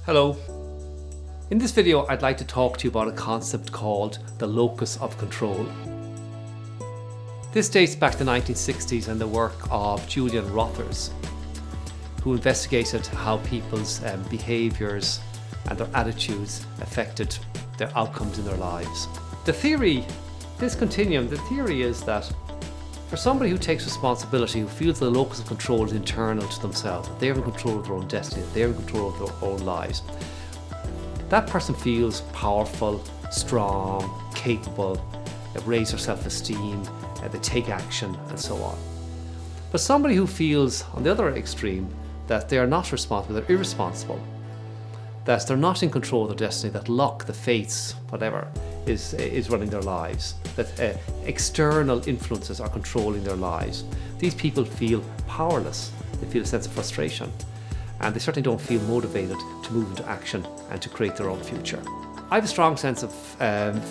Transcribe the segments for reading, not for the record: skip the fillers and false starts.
Hello. In this video, I'd like to talk to you about a concept called the locus of control. This dates back to the 1960s and the work of Julian Rothers, who investigated how people's behaviours and their attitudes affected their outcomes in their lives. The theory is that for somebody who takes responsibility, who feels the locus of control is internal to themselves, that they're in control of their own destiny, that they're in control of their own lives, that person feels powerful, strong, capable, they raise their self-esteem, they take action, and so on. But somebody who feels, on the other extreme, that they are not responsible, they're irresponsible, that they're not in control of their destiny, that luck, the fates, whatever, is running their lives, that external influences are controlling their lives. These people feel powerless, they feel a sense of frustration, and they certainly don't feel motivated to move into action and to create their own future. I have a strong sense of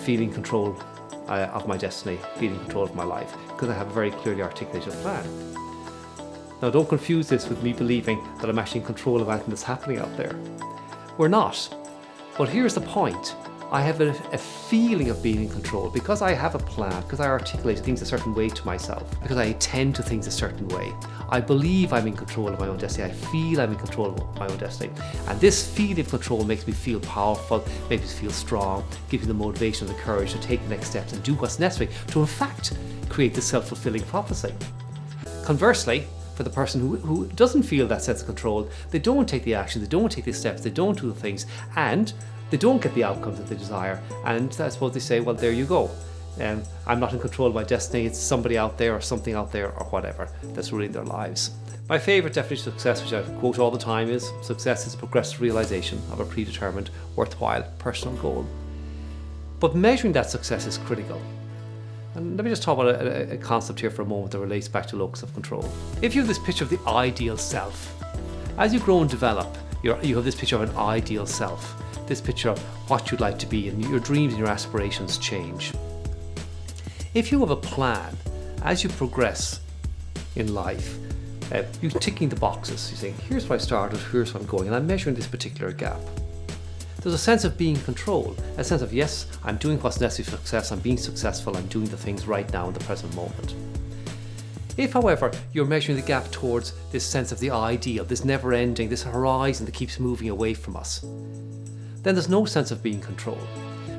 feeling control of my destiny, feeling control of my life, because I have a very clearly articulated plan. Now, don't confuse this with me believing that I'm actually in control of anything that's happening out there. We're not. But here's the point. I have a feeling of being in control because I have a plan, because I articulate things a certain way to myself, because I attend to things a certain way. I believe I'm in control of my own destiny. I feel I'm in control of my own destiny. And this feeling of control makes me feel powerful, makes me feel strong, gives me the motivation and the courage to take the next steps and do what's necessary to, in fact, create this self-fulfilling prophecy. Conversely, for the person who doesn't feel that sense of control, they don't take the action, they don't take the steps, they don't do the things, and they don't get the outcomes that they desire. And I suppose they say, well, there you go. I'm not in control of my destiny, it's somebody out there or something out there or whatever that's ruling their lives. My favourite definition of success, which I quote all the time, is success is a progressive realisation of a predetermined, worthwhile personal goal. But measuring that success is critical. And let me just talk about a concept here for a moment that relates back to locus of control. If you have this picture of the ideal self, as you grow and develop, you have this picture of an ideal self, this picture of what you'd like to be, and your dreams and your aspirations change. If you have a plan, as you progress in life, you're ticking the boxes. You're saying, here's where I started, here's where I'm going, and I'm measuring this particular gap. There's a sense of being in control, a sense of, yes, I'm doing what's necessary for success, I'm being successful, I'm doing the things right now in the present moment. If, however, you're measuring the gap towards this sense of the ideal, this never-ending, this horizon that keeps moving away from us, then there's no sense of being in control.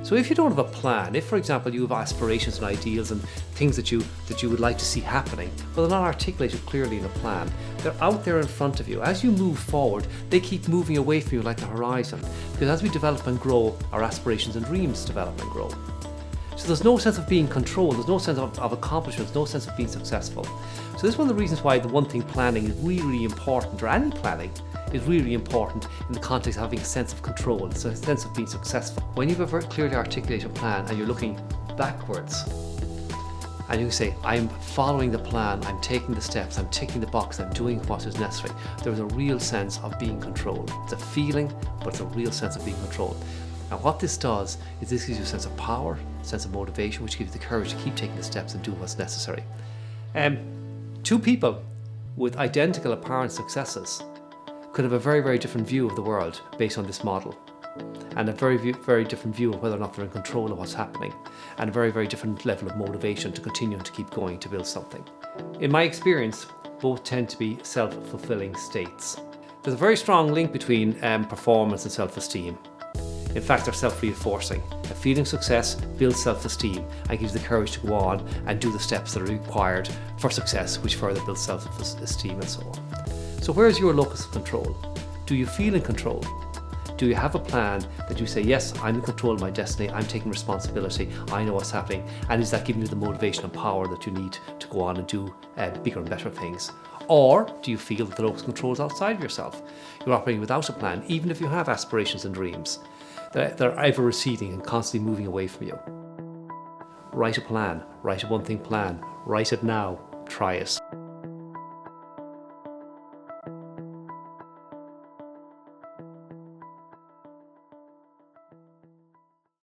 So if you don't have a plan, if, for example, you have aspirations and ideals and things that you would like to see happening, but they're not articulated clearly in a plan, they're out there in front of you. As you move forward, they keep moving away from you like the horizon, because as we develop and grow, our aspirations and dreams develop and grow. So there's no sense of being controlled, there's no sense of accomplishment, there's no sense of being successful. So this is one of the reasons why the one thing planning is really, really important, or any planning is really important in the context of having a sense of control, so a sense of being successful. When you have a very clearly articulated plan and you're looking backwards, and you say, I'm following the plan, I'm taking the steps, I'm ticking the box, I'm doing what is necessary, there's a real sense of being controlled. It's a feeling, but it's a real sense of being controlled. And what this does is this gives you a sense of power, a sense of motivation, which gives you the courage to keep taking the steps and do what's necessary. Two people with identical apparent successes could have a very, very different view of the world based on this model, and a very, very different view of whether or not they're in control of what's happening, and a very, very different level of motivation to continue and to keep going to build something. In my experience, both tend to be self-fulfilling states. There's a very strong link between performance and self-esteem. In fact, they're self-reinforcing. A feeling of success builds self-esteem and gives the courage to go on and do the steps that are required for success, which further builds self-esteem and so on. So where's your locus of control? Do you feel in control? Do you have a plan that you say, yes, I'm in control of my destiny, I'm taking responsibility, I know what's happening, and is that giving you the motivation and power that you need to go on and do bigger and better things? Or do you feel that the locus of control is outside of yourself? You're operating without a plan, even if you have aspirations and dreams. They're ever receding and constantly moving away from you. Write a plan, write a one-thing plan, write it now, try it.